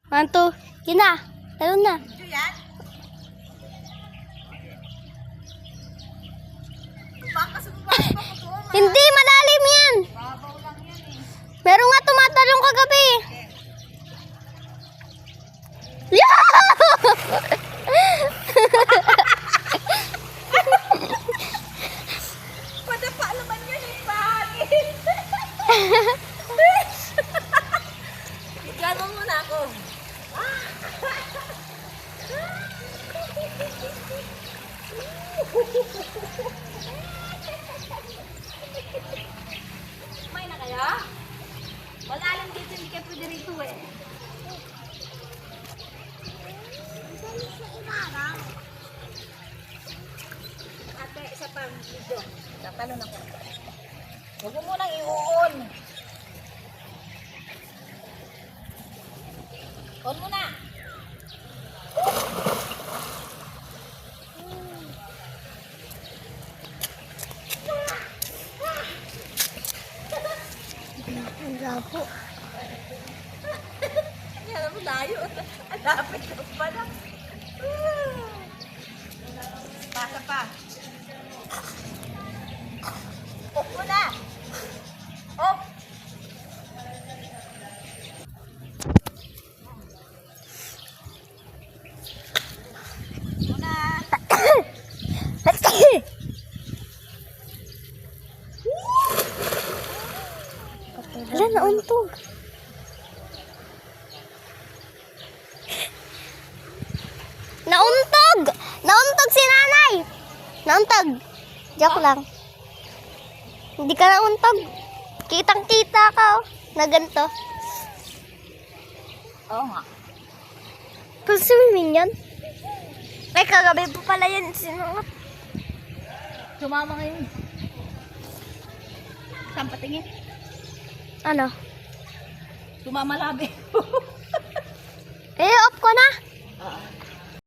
1, 2. Yun na. Talon na. Yan? Baka sa baba pa ko doon. Hindi, malalim yan. Babaw lang yan eh. Meron nga tumatalong kagabi. Yeah! Padapa naman yan eh, pangit. Gano'n mo na ako. May na kaya? Wala lang dito, hindi kayo pwede rito eh. Ate, isa pang video. Tatalon ako. Huwag mo munang i-on. On mo na. Ang lapo. Yan mo layo. Ang lapit ko pa lang. Pasa pa. Off mo na. Off. Muna. Wala, nauntog. Nauntog! Nauntog si nanay! Nauntog! Joke lang. Hindi ka nauntog. Kitang-kita ka, oh, na ganito. Oo nga. Kung swimming yan? Ay, kagabi po pala yan. Sinungat. Sumama ngayon. Saan patingin? Ano? Sumama labi.